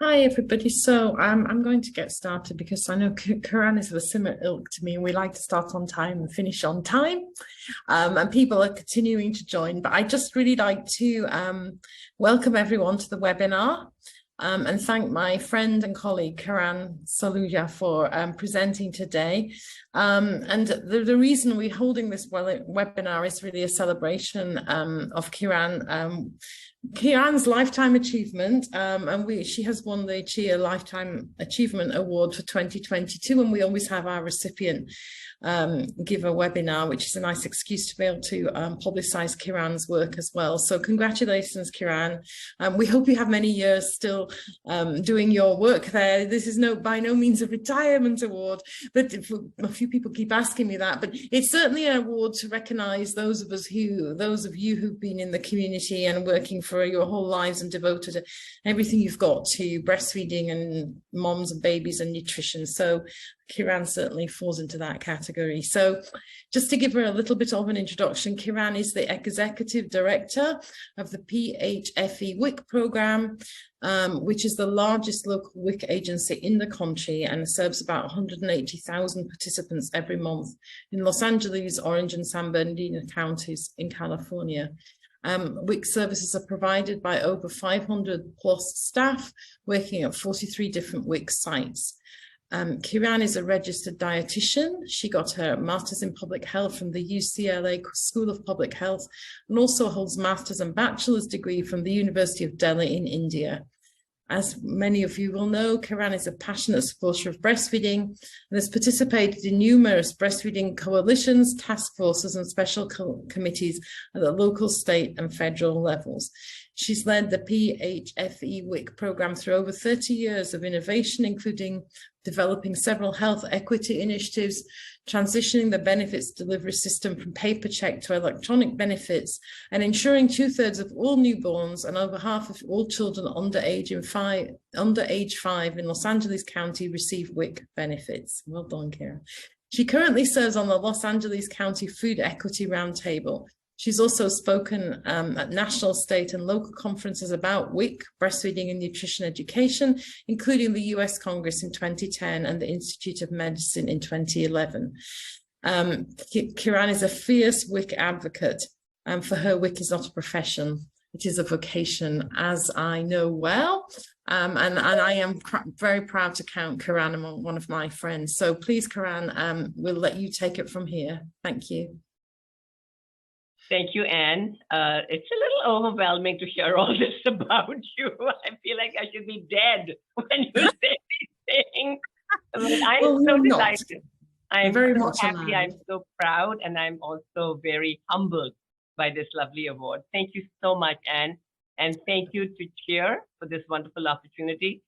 Hi everybody. So I'm going to get started because I know Kiran is of a similar ilk to me, and we like to start on time and finish on time. And people are continuing to join, but I just really like to welcome everyone to the webinar and thank my friend and colleague Kiran Saluja for presenting today. And the reason we're holding this webinar is really a celebration of Kiran's lifetime achievement, and she has won the Chia Lifetime Achievement Award for 2022, and we always have our recipient give a webinar, which is a nice excuse to be able to publicize Kiran's work as well. So congratulations, Kiran. We hope you have many years still doing your work there. This is by no means a retirement award, but a few people keep asking me that, but it's certainly an award to recognize those of you who've been in the community and working for your whole lives and devoted everything you've got to breastfeeding and moms and babies and nutrition. So Kiran certainly falls into that category. So just to give her a little bit of an introduction, Kiran is the Executive Director of the PHFE WIC program, which is the largest local WIC agency in the country and serves about 180,000 participants every month in Los Angeles, Orange and San Bernardino counties in California. WIC services are provided by over 500 plus staff working at 43 different WIC sites. Kiran is a registered dietitian. She got her master's in public health from the UCLA School of Public Health and also holds master's and bachelor's degree from the University of Delhi in India. As many of you will know, Kiran is a passionate supporter of breastfeeding and has participated in numerous breastfeeding coalitions, task forces, and special committees at the local, state, and federal levels. She's led the PHFE WIC program through over 30 years of innovation, including developing several health equity initiatives, transitioning the benefits delivery system from paper check to electronic benefits, and ensuring 2/3 of all newborns and over half of all children under age 5 in Los Angeles County receive WIC benefits. Well done, Kira. She currently serves on the Los Angeles County Food Equity Roundtable. She's also spoken at national, state, and local conferences about WIC, breastfeeding and nutrition education, including the US Congress in 2010 and the Institute of Medicine in 2011. Kiran is a fierce WIC advocate, and for her, WIC is not a profession, it is a vocation, as I know well. And I am very proud to count Kiran among one of my friends. So please, Kiran, we'll let you take it from here. Thank you. Thank you, Anne. It's a little overwhelming to hear all this about you. I feel like I should be dead when you say these things. But I'm so delighted. I'm very so happy. I'm so proud, and I'm also very humbled by this lovely award. Thank you so much, Anne. And thank you to Cheer for this wonderful opportunity.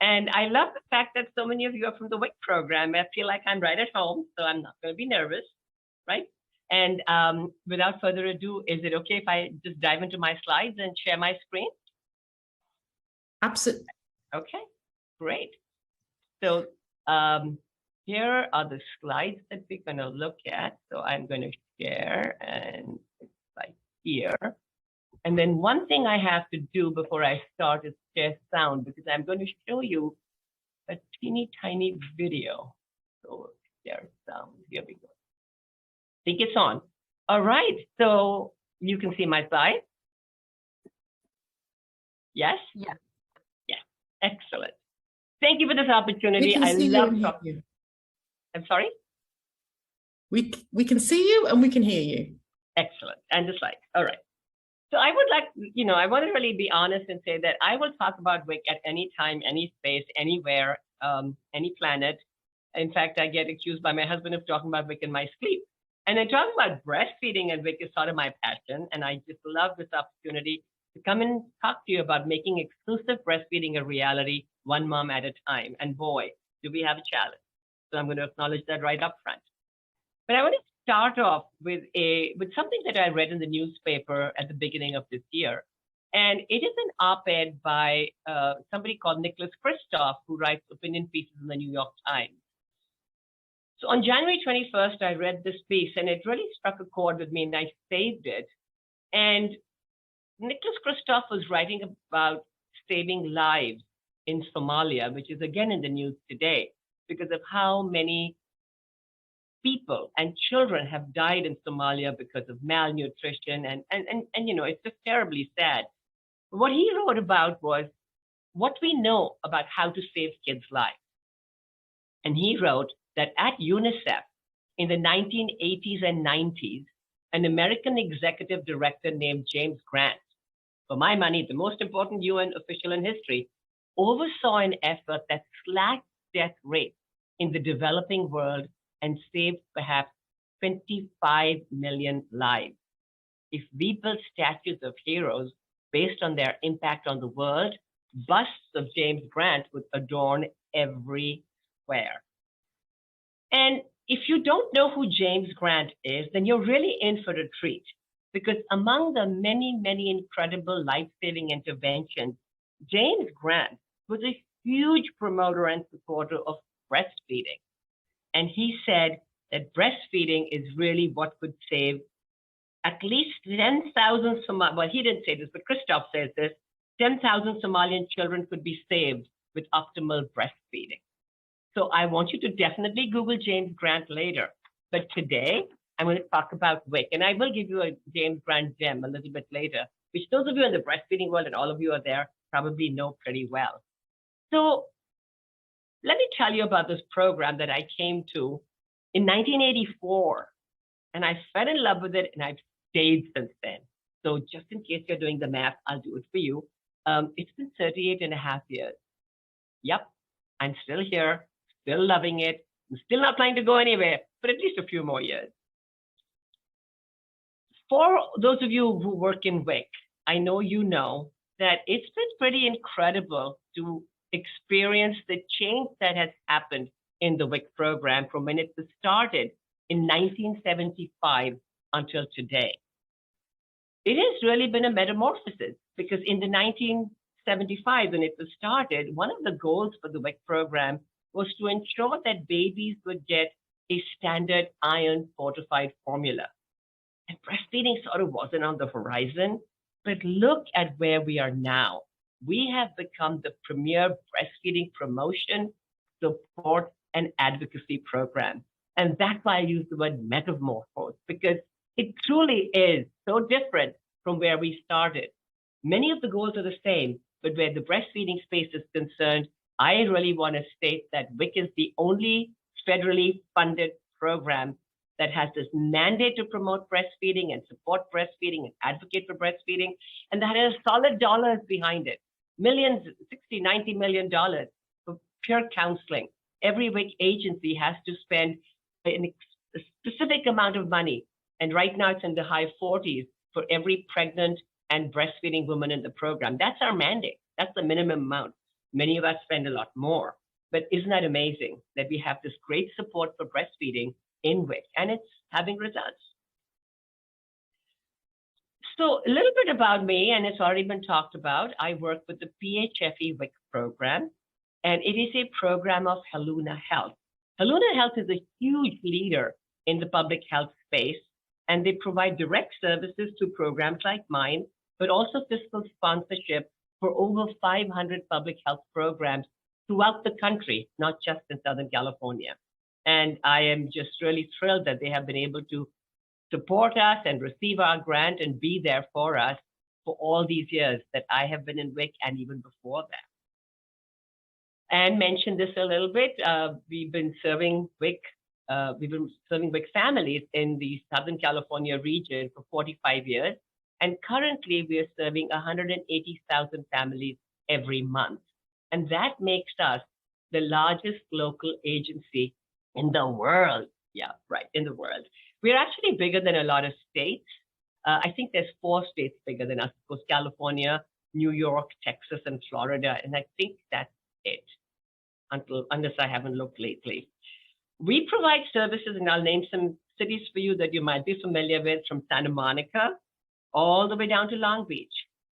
And I love the fact that so many of you are from the WIC program. I feel like I'm right at home, so I'm not going to be nervous, right? And without further ado, is it okay if I just dive into my slides and share my screen? Absolutely. Okay, great. So here are the slides that we're going to look at. So I'm going to share, and it's like here. And then one thing I have to do before I start is share sound, because I'm going to show you a teeny tiny video. So share sound. Here we go. I think it's on. All right, so you can see my slide. Yes? Yeah. Yeah, excellent. Thank you for this opportunity. I love talking. I'm sorry? We can see you and we can hear you. Excellent, and the slide. All right. So I would like, I want to really be honest and say that I will talk about WIC at any time, any space, anywhere, any planet. In fact, I get accused by my husband of talking about WIC in my sleep. And then talking about breastfeeding and WIC is sort of my passion. And I just love this opportunity to come and talk to you about making exclusive breastfeeding a reality, one mom at a time. And boy, do we have a challenge. So I'm going to acknowledge that right up front. But I want to start off with something that I read in the newspaper at the beginning of this year. And it is an op-ed by somebody called Nicholas Kristof, who writes opinion pieces in the New York Times. So on January 21st, I read this piece, and it really struck a chord with me, and I saved it. And Nicholas Kristof was writing about saving lives in Somalia, which is again in the news today because of how many people and children have died in Somalia because of malnutrition. And it's just terribly sad. What he wrote about was what we know about how to save kids' lives. And he wrote that at UNICEF in the 1980s and 90s, an American executive director named James Grant, for my money, the most important UN official in history, oversaw an effort that slashed death rates in the developing world and saved perhaps 25 million lives. If we built statues of heroes based on their impact on the world, busts of James Grant would adorn every square. And if you don't know who James Grant is, then you're really in for a treat, because among the many, many incredible life-saving interventions, James Grant was a huge promoter and supporter of breastfeeding. And he said that breastfeeding is really what could save at least 10,000 Somalian, well, he didn't say this, but Christoph says this, 10,000 Somalian children could be saved with optimal breastfeeding. So I want you to definitely Google James Grant later. But today, I'm going to talk about WIC. And I will give you a James Grant gem a little bit later, which those of you in the breastfeeding world, and all of you are there, probably know pretty well. So let me tell you about this program that I came to in 1984. And I fell in love with it, and I've stayed since then. So just in case you're doing the math, I'll do it for you. It's been 38 and a half years. Yep, I'm still here, still loving it. I'm still not planning to go anywhere, but at least a few more years. For those of you who work in WIC, I know you know that it's been pretty incredible to experience the change that has happened in the WIC program from when it was started in 1975 until today. It has really been a metamorphosis, because in the 1975, when it was started, one of the goals for the WIC program was to ensure that babies would get a standard iron fortified formula. And breastfeeding sort of wasn't on the horizon, but look at where we are now. We have become the premier breastfeeding promotion, support, and advocacy program. And that's why I use the word metamorphose, because it truly is so different from where we started. Many of the goals are the same, but where the breastfeeding space is concerned, I really want to state that WIC is the only federally funded program that has this mandate to promote breastfeeding and support breastfeeding and advocate for breastfeeding, and that has solid dollars behind it. Millions, $60, $90 million for pure counseling. Every WIC agency has to spend a specific amount of money, and right now it's in the high 40s for every pregnant and breastfeeding woman in the program. That's our mandate. That's the minimum amount. Many of us spend a lot more, but isn't that amazing that we have this great support for breastfeeding in WIC, and it's having results. So a little bit about me, and it's already been talked about. I work with the PHFE WIC program, and it is a program of Heluna Health. Heluna Health is a huge leader in the public health space, and they provide direct services to programs like mine, but also fiscal sponsorship for over 500 public health programs throughout the country, not just in Southern California. And I am just really thrilled that they have been able to support us and receive our grant and be there for us for all these years that I have been in WIC and even before that. And mentioned this a little bit, we've been serving WIC families in the Southern California region for 45 years. And currently we are serving 180,000 families every month. And that makes us the largest local agency in the world. Yeah, right, in the world. We're actually bigger than a lot of states. I think there's 4 states bigger than us, of course, California, New York, Texas, and Florida. And I think that's it, unless I haven't looked lately. We provide services, and I'll name some cities for you that you might be familiar with, from Santa Monica all the way down to Long Beach.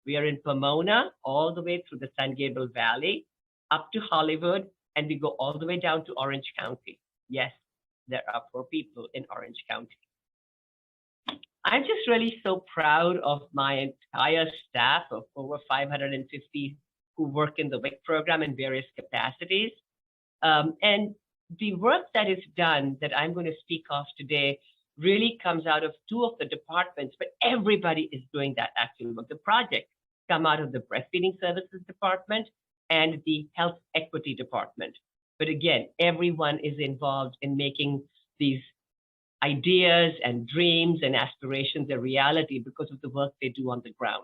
We are in Pomona, all the way through the San Gabriel Valley, up to Hollywood, and we go all the way down to Orange County. Yes, there are 4 people in Orange County. I'm just really so proud of my entire staff of over 550 who work in the WIC program in various capacities. And the work that is done that I'm going to speak of today really comes out of two of the departments, but everybody is doing that actual work. The projects come out of the Breastfeeding Services Department and the Health Equity Department. But again, everyone is involved in making these ideas and dreams and aspirations a reality because of the work they do on the ground.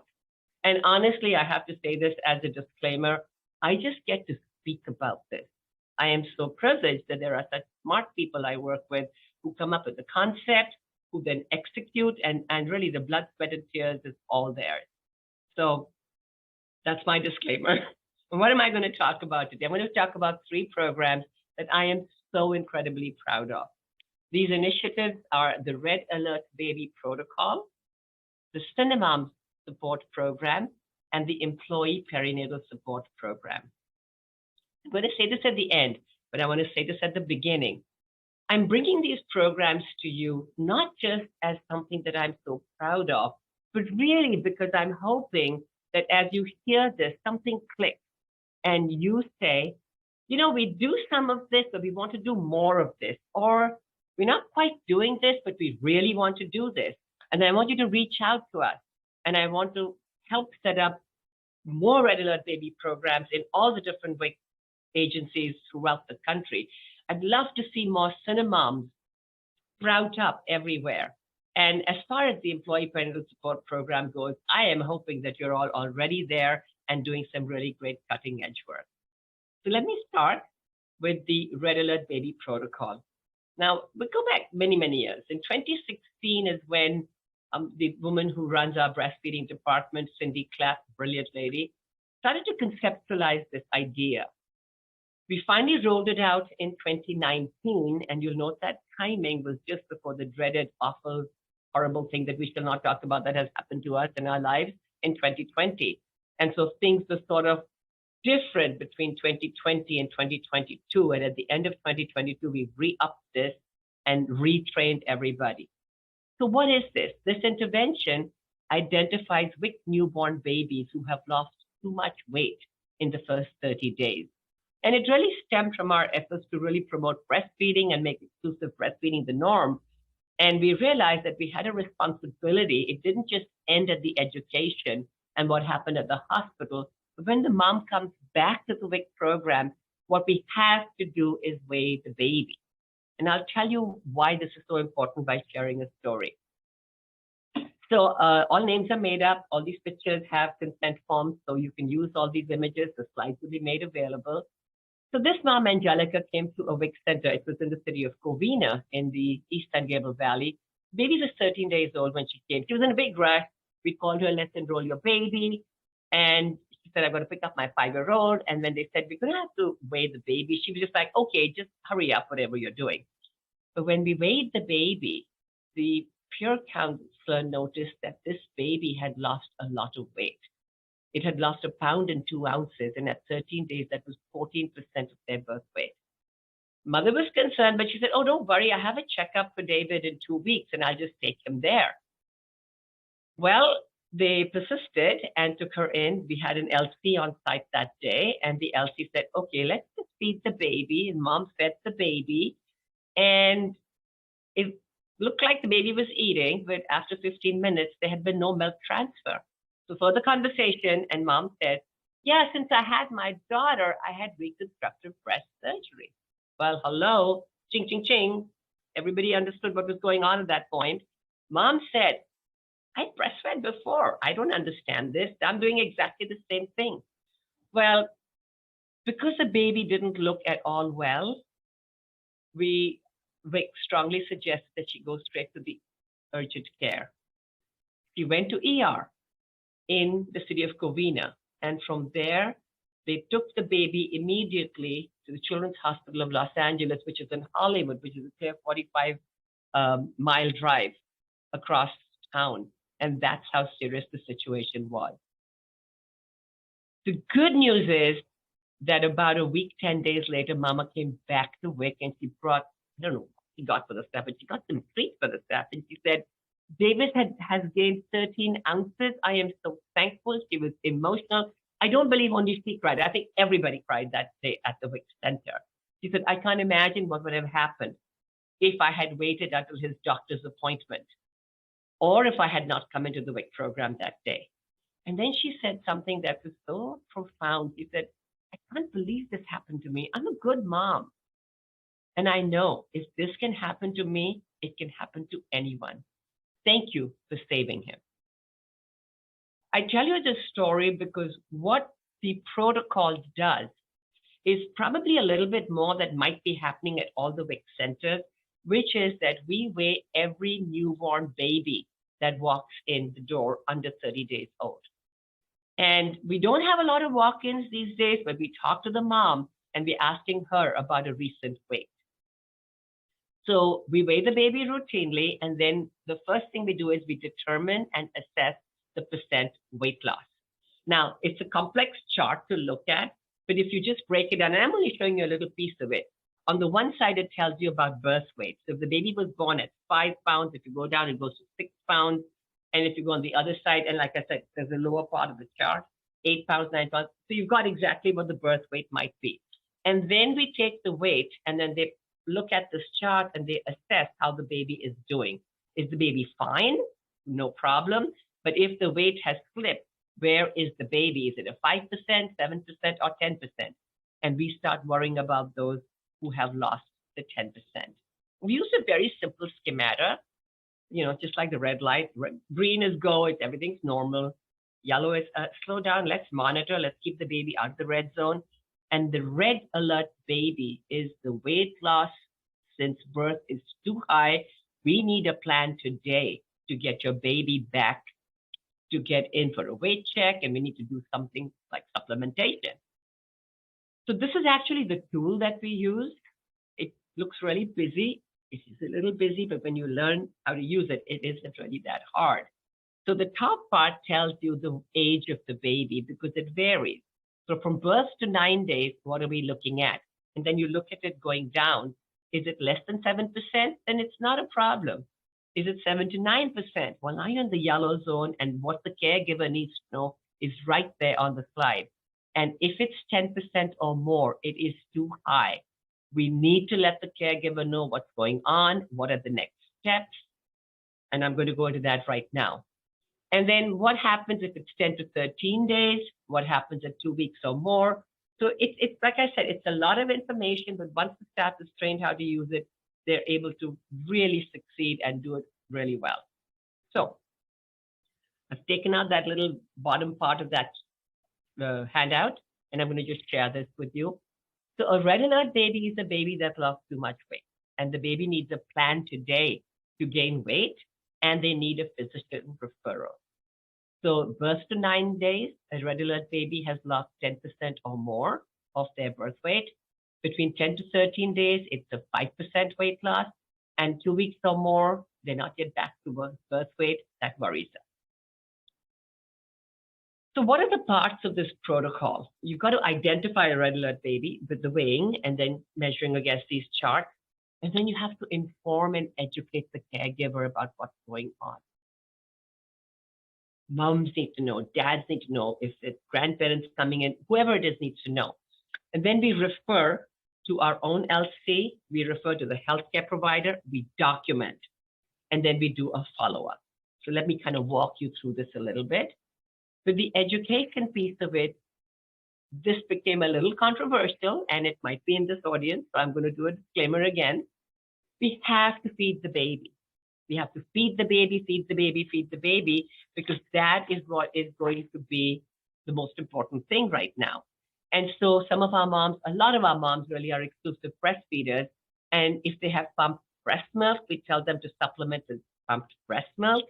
And honestly, I have to say this as a disclaimer, I just get to speak about this. I am so privileged that there are such smart people I work with who come up with the concept, who then execute, and really the blood, sweat, and tears is all theirs. So that's my disclaimer. And what am I going to talk about today? I'm going to talk about 3 programs that I am so incredibly proud of. These initiatives are the Red Alert Baby Protocol, the Cinemoms Support Program, and the Employee Perinatal Support Program. I'm going to say this at the end, but I want to say this at the beginning. I'm bringing these programs to you not just as something that I'm so proud of, but really because I'm hoping that as you hear this, something clicks and you say, you know, we do some of this, but we want to do more of this, or we're not quite doing this, but we really want to do this. And I want you to reach out to us, and I want to help set up more Red Alert Baby programs in all the different WIC agencies throughout the country. I'd love to see more Cinemoms sprout up everywhere. And as far as the Employee Parental Support Program goes, I am hoping that you're all already there and doing some really great cutting edge work. So let me start with the Red Alert Baby Protocol. Now, we go back many, many years. In 2016 is when the woman who runs our breastfeeding department, Cindy Clapp, brilliant lady, started to conceptualize this idea. We finally rolled it out in 2019, and you'll note that timing was just before the dreaded, awful, horrible thing that we shall not talk about that has happened to us in our lives in 2020. And so things were sort of different between 2020 and 2022. And at the end of 2022, we re-upped this and retrained everybody. So what is this? This intervention identifies WIC newborn babies who have lost too much weight in the first 30 days. And it really stemmed from our efforts to really promote breastfeeding and make exclusive breastfeeding the norm. And we realized that we had a responsibility. It didn't just end at the education and what happened at the hospital. But when the mom comes back to the WIC program, what we have to do is weigh the baby. And I'll tell you why this is so important by sharing a story. So all names are made up. All these pictures have consent forms, so you can use all these images. The slides will be made available. So this mom, Angelica, came to a WIC center. It was in the city of Covina in the East San Gabriel Valley. Baby was 13 days old when she came. She was in a big rush. We called her, let's enroll your baby. And she said, I'm going to pick up my 5-year-old. And then they said, we're going to have to weigh the baby. She was just like, okay, just hurry up, whatever you're doing. But when we weighed the baby, the peer counselor noticed that this baby had lost a lot of weight. It had lost 1 pound and 2 ounces, and at 13 days, that was 14% of their birth weight. Mother was concerned, but she said, oh, don't worry, I have a checkup for David in 2 weeks, and I'll just take him there. Well, they persisted and took her in. We had an LC on site that day, and the LC said, okay, let's just feed the baby, and mom fed the baby, and it looked like the baby was eating, but after 15 minutes, there had been no milk transfer. So further conversation, and mom said, yeah, since I had my daughter, I had reconstructive breast surgery. Well, hello, ching, ching, ching. Everybody understood what was going on at that point. Mom said, I breastfed before. I don't understand this. I'm doing exactly the same thing. Well, because the baby didn't look at all well, we strongly suggest that she go straight to the urgent care. She went to ER in the city of Covina. And from there, they took the baby immediately to the Children's Hospital of Los Angeles, which is in Hollywood, which is a clear 45-mile drive across town. And that's how serious the situation was. The good news is that about a week, 10 days later, Mama came back to WIC and she brought, I don't know what she got for the staff, but she got some treats for the staff. And she said, David has gained 13 ounces. I am so thankful. She was emotional. I don't believe only she cried. I think everybody cried that day at the WIC Center. She said, I can't imagine what would have happened if I had waited until his doctor's appointment, or if I had not come into the WIC program that day. And then she said something that was so profound. She said, I can't believe this happened to me. I'm a good mom. And I know if this can happen to me, it can happen to anyone. Thank you for saving him. I tell you this story because what the protocol does is probably a little bit more that might be happening at all the WIC centers, which is that we weigh every newborn baby that walks in the door under 30 days old. And we don't have a lot of walk-ins these days, but we talk to the mom and we're asking her about a recent weight. So we weigh the baby routinely, and then the first thing we do is we determine and assess the percent weight loss. Now, it's a complex chart to look at, but if you just break it down, and I'm only showing you a little piece of it. On the one side, it tells you about birth weight. So if the baby was born at 5 pounds, if you go down, it goes to 6 pounds. And if you go on the other side, and like I said, there's a lower part of the chart, 8 pounds, 9 pounds. So you've got exactly what the birth weight might be. And then we take the weight, and then they look at this chart and they assess how the baby is doing. Is the baby fine? No problem. But if the weight has slipped, where is the baby? Is it a 5%, 7%, or 10%? And we start worrying about those who have lost the 10%. We use a very simple schemata, just like the red light. Green is go, everything's normal. Yellow is slow down, let's monitor, let's keep the baby out of the red zone. And the red alert baby is the weight loss since birth is too high. We need a plan today to get your baby back to get in for a weight check, and we need to do something like supplementation. So this is actually the tool that we use. It looks really busy. It is a little busy, but when you learn how to use it, it isn't really that hard. So the top part tells you the age of the baby because it varies. So from birth to 9 days, what are we looking at? And then you look at it going down. Is it less than 7%? Then it's not a problem. Is it 7 to 9%? Well, now you're in the yellow zone, and what the caregiver needs to know is right there on the slide. And if it's 10% or more, it is too high. We need to let the caregiver know what's going on, what are the next steps. And I'm going to go into that right now. And then what happens if it's 10 to 13 days? What happens at 2 weeks or more? So it's like I said, it's a lot of information, but once the staff is trained how to use it, they're able to really succeed and do it really well. So I've taken out that little bottom part of that handout, and I'm going to just share this with you. So a red alert baby is a baby that lost too much weight, and the baby needs a plan today to gain weight, and they need a physician referral. So birth to 9 days, a red alert baby has lost 10% or more of their birth weight. Between 10 to 13 days, it's a 5% weight loss, and 2 weeks or more, they're not yet back to birth weight. That worries us. So what are the parts of this protocol? You've got to identify a red alert baby with the weighing and then measuring against these charts. And then you have to inform and educate the caregiver about what's going on. Moms need to know, dads need to know, if it's grandparents coming in, whoever it is needs to know. And then we refer to our own LC, we refer to the healthcare provider, we document, and then we do a follow-up. So let me kind of walk you through this a little bit. With the education piece of it, this became a little controversial, and it might be in this audience, so I'm going to do a disclaimer again. We have to feed the baby. We have to feed the baby, feed the baby, feed the baby, because that is what is going to be the most important thing right now. And so some of our moms, a lot of our moms really are exclusive breastfeeders. And if they have pumped breast milk, we tell them to supplement with pumped breast milk.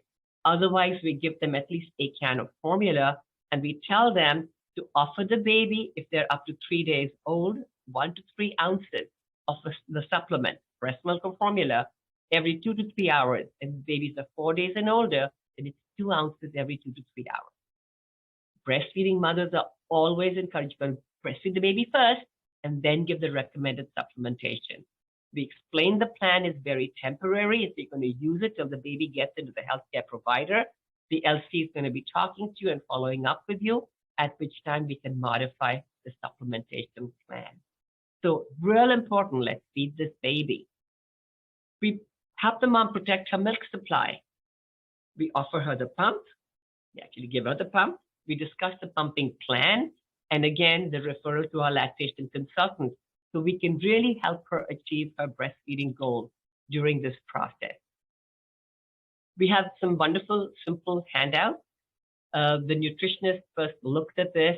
Otherwise, we give them at least a can of formula, and we tell them to offer the baby, if they're up to 3 days old, 1 to 3 ounces of the supplement, breast milk or formula, every 2 to 3 hours. And babies are 4 days and older, then it's 2 ounces every 2 to 3 hours. Breastfeeding mothers are always encouraged to breastfeed the baby first and then give the recommended supplementation. We explain the plan is very temporary. If you're going to use it till the baby gets into the healthcare provider, the LC is going to be talking to you and following up with you. at which time we can modify the supplementation plan. So real important, let's feed this baby. We help the mom protect her milk supply. We offer her the pump. We actually give her the pump. We discuss the pumping plan. And again, the referral to our lactation consultant, so we can really help her achieve her breastfeeding goal during this process. We have some wonderful, simple handouts. The nutritionist first looked at this,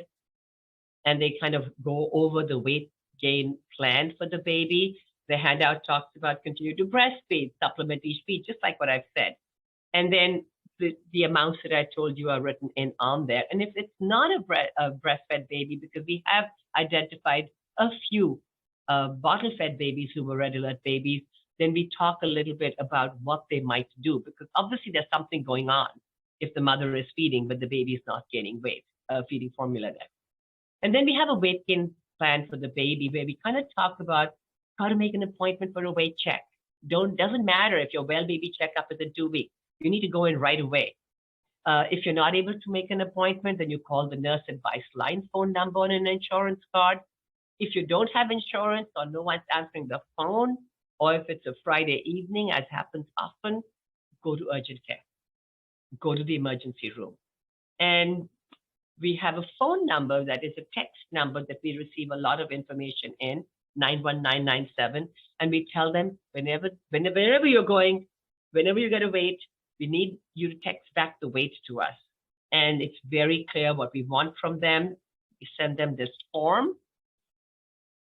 and they kind of go over the weight gain plan for the baby. The handout talks about continue to breastfeed, supplement each feed, just like what I've said. And then the amounts that I told you are written in on there. And if it's not a breastfed baby, because we have identified a few bottle-fed babies who were red alert babies, then we talk a little bit about what they might do, because obviously there's something going on if the mother is feeding, but the baby is not gaining weight, feeding formula there. And then we have a weight gain plan for the baby where we kind of talk about how to make an appointment for a weight check. Doesn't matter if your well baby checkup is in 2 weeks. You need to go in right away. If you're not able to make an appointment, then you call the nurse advice line phone number on an insurance card. If you don't have insurance or no one's answering the phone, or if it's a Friday evening, as happens often, go to urgent care. Go to the emergency room. And we have a phone number that is a text number that we receive a lot of information in, 91997. And we tell them whenever you're going, whenever you get a weight, we need you to text back the weight to us. And it's very clear what we want from them. We send them this form.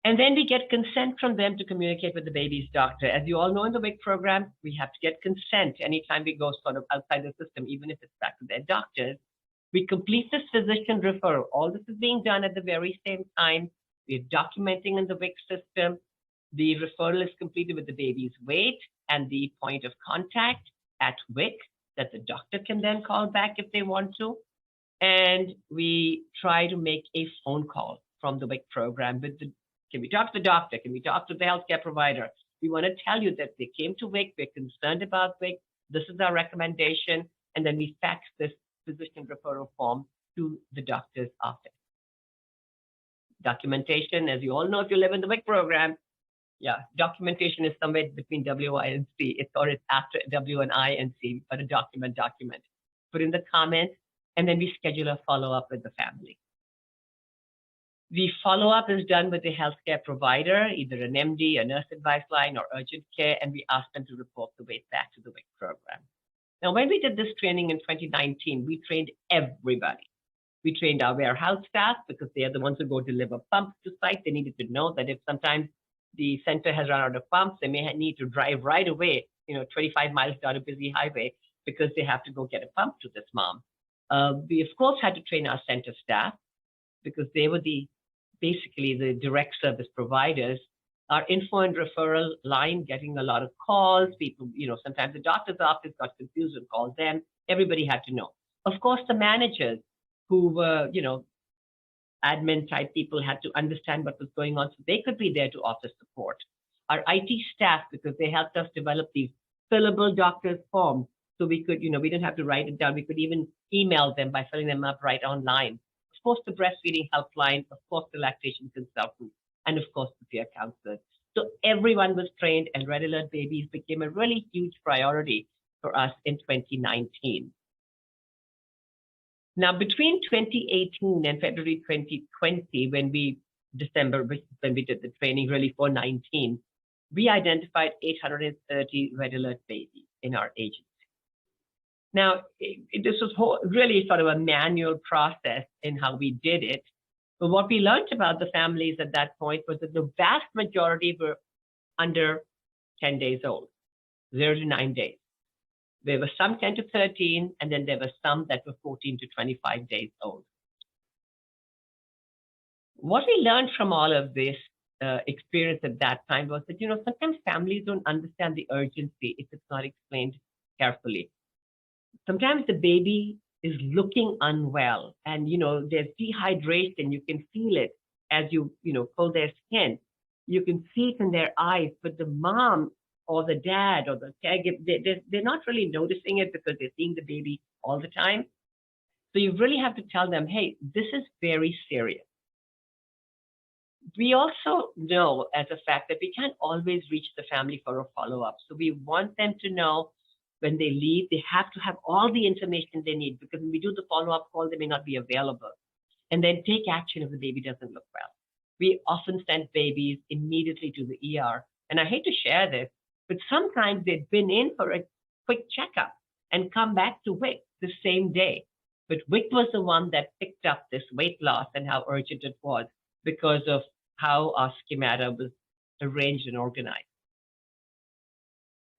And then we get consent from them to communicate with the baby's doctor. As you all know, in the WIC program, we have to get consent anytime we go sort of outside the system, even if it's back to their doctors. We complete this physician referral. All this is being done at the very same time. We're documenting in the WIC system. The referral is completed with the baby's weight and the point of contact at WIC that the doctor can then call back if they want to. And we try to make a phone call from the WIC program with the, can we talk to the doctor? Can we talk to the healthcare provider? We want to tell you that they came to WIC, we're concerned about WIC, this is our recommendation, and then we fax this physician referral form to the doctor's office. Documentation, as you all know, if you live in the WIC program, documentation is somewhere between W, I, and C. It's after W and I and C, but a document. Put in the comments, and then we schedule a follow-up with the family. The follow-up is done with the healthcare provider, either an MD, a nurse advice line, or urgent care, and we ask them to report the weight back to the WIC program. Now, when we did this training in 2019, we trained everybody. We trained our warehouse staff because they are the ones who go deliver pumps to site. They needed to know that if sometimes the center has run out of pumps, they may need to drive right away, 25 miles down a busy highway because they have to go get a pump to this mom. We, of course, had to train our center staff because they were basically the direct service providers. Our info and referral line getting a lot of calls. People, sometimes the doctor's office got confused and called them. Everybody had to know. Of course, the managers who were, admin type people had to understand what was going on so they could be there to offer support. Our IT staff, because they helped us develop these fillable doctor's forms so we could, we didn't have to write it down. We could even email them by filling them up right online. Of course, the breastfeeding helpline, of course, the lactation consultant, and of course, the peer counselors. So everyone was trained, and red alert babies became a really huge priority for us in 2019. Now, between 2018 and February 2020, when we did the training really for 19, we identified 830 red alert babies in our agency. Now, this was really sort of a manual process in how we did it. But what we learned about the families at that point was that the vast majority were under 10 days old, 0 to 9 days. There were some 10 to 13, and then there were some that were 14 to 25 days old. What we learned from all of this experience at that time was that, sometimes families don't understand the urgency if it's not explained carefully. Sometimes the baby is looking unwell, and, there's dehydration. You can feel it as you, pull their skin. You can see it in their eyes, but the mom or the dad or the caregiver, they're not really noticing it because they're seeing the baby all the time. So you really have to tell them, hey, this is very serious. We also know as a fact that we can't always reach the family for a follow-up. So we want them to know when they leave, they have to have all the information they need, because when we do the follow-up call, they may not be available. And then take action if the baby doesn't look well. We often send babies immediately to the ER. And I hate to share this, but sometimes they've been in for a quick checkup and come back to WIC the same day. But WIC was the one that picked up this weight loss and how urgent it was because of how our schemata was arranged and organized.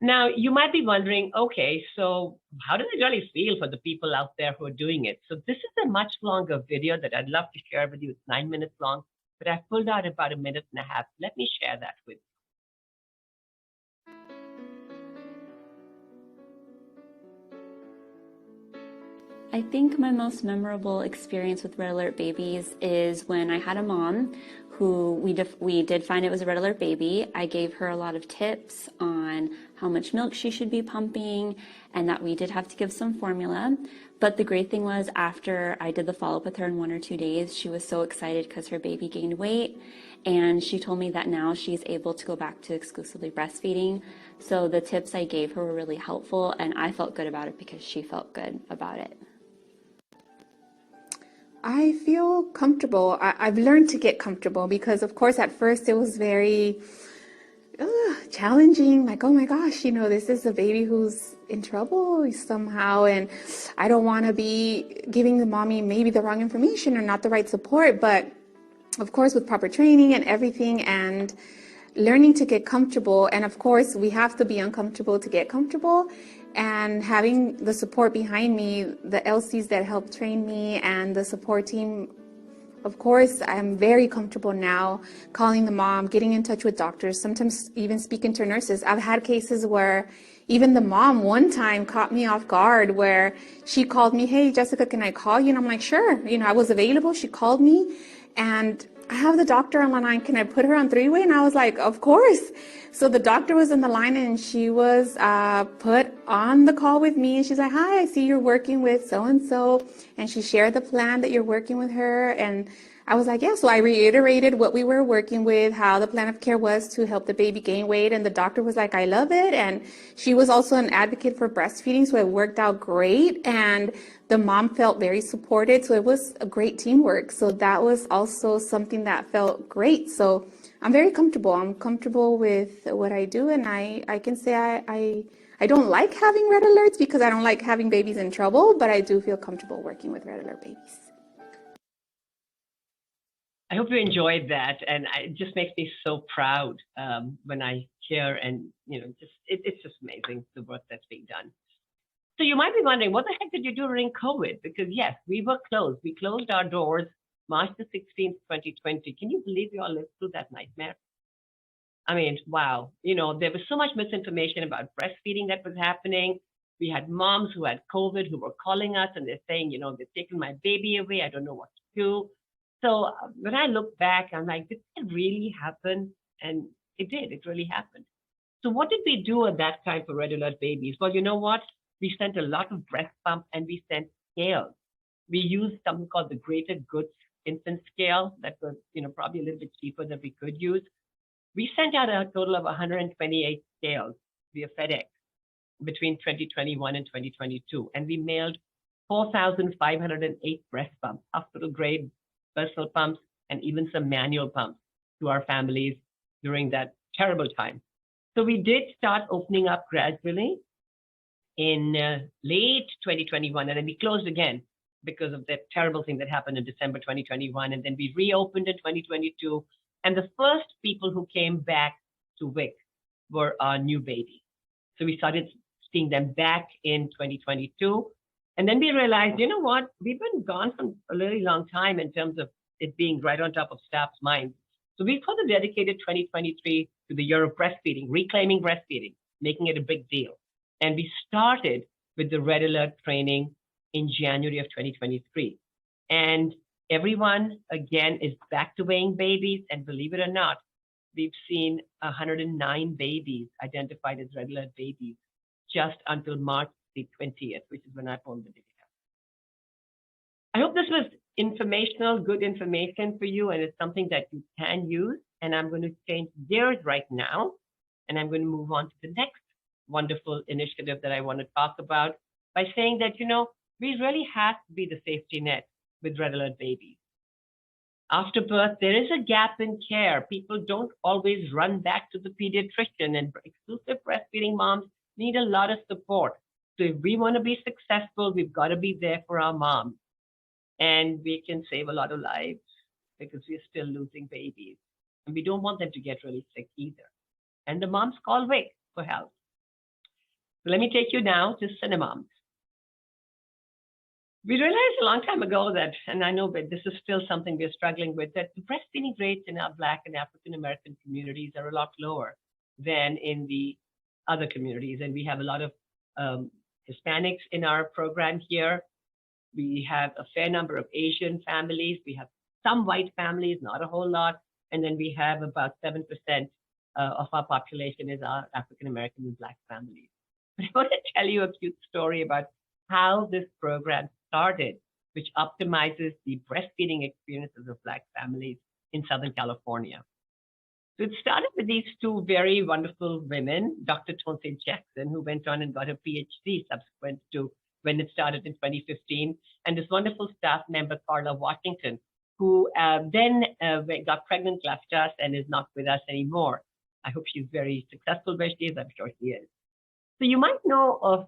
Now, you might be wondering, okay, so how does it really feel for the people out there who are doing it? So this is a much longer video that I'd love to share with you. It's 9 minutes long, but I've pulled out about 1.5 minutes. Let me share that with you. I think my most memorable experience with red alert babies is when I had a mom who we did find it was a red alert baby. I gave her a lot of tips on how much milk she should be pumping and that we did have to give some formula. But the great thing was after I did the follow-up with her in 1 or 2 days, she was so excited because her baby gained weight. And she told me that now she's able to go back to exclusively breastfeeding. So the tips I gave her were really helpful, and I felt good about it because she felt good about it. I feel comfortable. I've learned to get comfortable because, of course, at first it was very challenging. Like, oh my gosh, this is a baby who's in trouble somehow, and I don't want to be giving the mommy maybe the wrong information or not the right support. But, of course, with proper training and everything and learning to get comfortable, and of course, we have to be uncomfortable to get comfortable. And having the support behind me, the LCs that help train me and the support team, of course, I'm very comfortable now calling the mom, getting in touch with doctors, sometimes even speaking to nurses. I've had cases where even the mom one time caught me off guard where she called me, hey, Jessica, can I call you? And I'm like, sure. I was available. She called me and I have the doctor on the line. Can I put her on three-way? And I was like, of course. So the doctor was on the line and she was put on the call with me. And she's like, hi, I see you're working with so-and-so. And she shared the plan that you're working with her. And I was like, yeah. So I reiterated what we were working with, how the plan of care was to help the baby gain weight. And the doctor was like, I love it. And she was also an advocate for breastfeeding. So it worked out great. And the mom felt very supported. So it was a great teamwork. So that was also something that felt great. So I'm very comfortable. I'm comfortable with what I do. And I can say I don't like having red alerts because I don't like having babies in trouble, but I do feel comfortable working with red alert babies. I hope you enjoyed that, and it just makes me so proud when I hear and it's just amazing the work that's being done. So you might be wondering, what the heck did you do during COVID? Because yes, we were closed. We closed our doors March the 16th, 2020. Can you believe we all lived through that nightmare? I mean, wow. There was so much misinformation about breastfeeding that was happening. We had moms who had COVID who were calling us and they're saying, they've taken my baby away. I don't know what to do. So when I look back, I'm like, did that really happen? And it did. It really happened. So what did we do at that time for red alert babies? Well, you know what? We sent a lot of breast pump and we sent scales. We used something called the Greater Goods infant scale that was, probably a little bit cheaper than we could use. We sent out a total of 128 scales via FedEx between 2021 and 2022. And we mailed 4,508 breast pumps, hospital grade personal pumps, and even some manual pumps to our families during that terrible time. So we did start opening up gradually in late 2021, and then we closed again because of the terrible thing that happened in December 2021. And then we reopened in 2022. And the first people who came back to WIC were our new babies. So we started seeing them back in 2022. And then we realized, you know what, we've been gone for a really long time in terms of it being right on top of staff's minds. So we further dedicated 2023 to the year of breastfeeding, reclaiming breastfeeding, making it a big deal. And we started with the red alert training in January of 2023. And everyone, again, is back to weighing babies. And believe it or not, we've seen 109 babies identified as red alert babies just until March the 20th, which is when I pulled the data. I hope this was informational, good information for you, and it's something that you can use. And I'm going to change gears right now, and I'm going to move on to the next wonderful initiative that I want to talk about by saying that, we really have to be the safety net with red alert babies. After birth, there is a gap in care. People don't always run back to the pediatrician, and exclusive breastfeeding moms need a lot of support. So if we want to be successful, we've got to be there for our moms. And we can save a lot of lives because we're still losing babies. And we don't want them to get really sick either. And the moms call WIC for help. So let me take you now to Cinemoms. We realized a long time ago that, and I know that this is still something we're struggling with, that the breastfeeding rates in our Black and African American communities are a lot lower than in the other communities. And we have a lot of Hispanics in our program here. We have a fair number of Asian families. We have some white families, not a whole lot. And then we have about 7% of our population is our African American and Black families. But I want to tell you a cute story about how this program started, which optimizes the breastfeeding experiences of Black families in Southern California. So it started with these two very wonderful women, Dr. Tonse Jackson, who went on and got her PhD subsequent to when it started in 2015, and this wonderful staff member, Carla Washington, who then got pregnant, left us, and is not with us anymore. I hope she's very successful where she is. I'm sure she is. So you might know of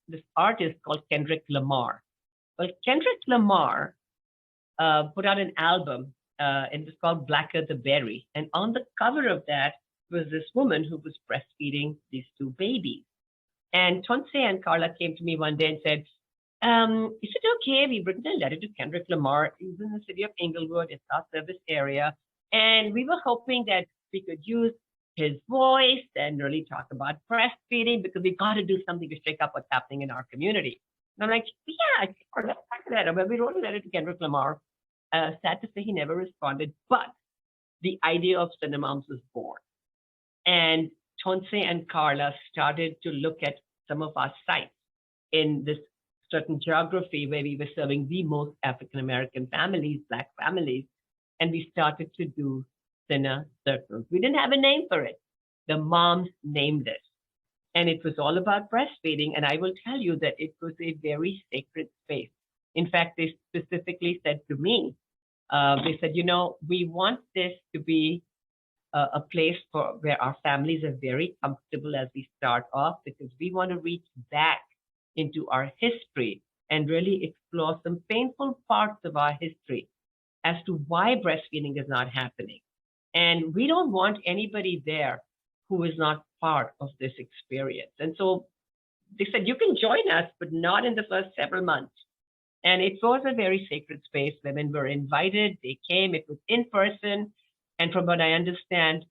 this artist called Kendrick Lamar. Well, Kendrick Lamar put out an album, and it's called Blacker the Berry. And on the cover of that was this woman who was breastfeeding these two babies. And Tonse and Carla came to me one day and said, is it okay? We've written a letter to Kendrick Lamar. He's in the city of Inglewood. It's our service area. And we were hoping that we could use his voice and really talk about breastfeeding because we've got to do something to shake up what's happening in our community. And I'm like, yeah, sure, let's talk about it. Well, we wrote a letter to Kendrick Lamar. Sad to say he never responded, but the idea of Cinemoms was born. And Tonse and Carla started to look at some of our sites in this certain geography where we were serving the most African-American families, Black families, and we started to do Cine Circles. We didn't have a name for it. The moms named it. And it was all about breastfeeding. And I will tell you that it was a very sacred space. In fact, they specifically said to me, they said, we want this to be a place where our families are very comfortable as we start off, because we want to reach back into our history and really explore some painful parts of our history as to why breastfeeding is not happening. And we don't want anybody there who is not part of this experience. And so they said, you can join us, but not in the first several months. And it was a very sacred space. Women were invited, they came, it was in person. And from what I understand,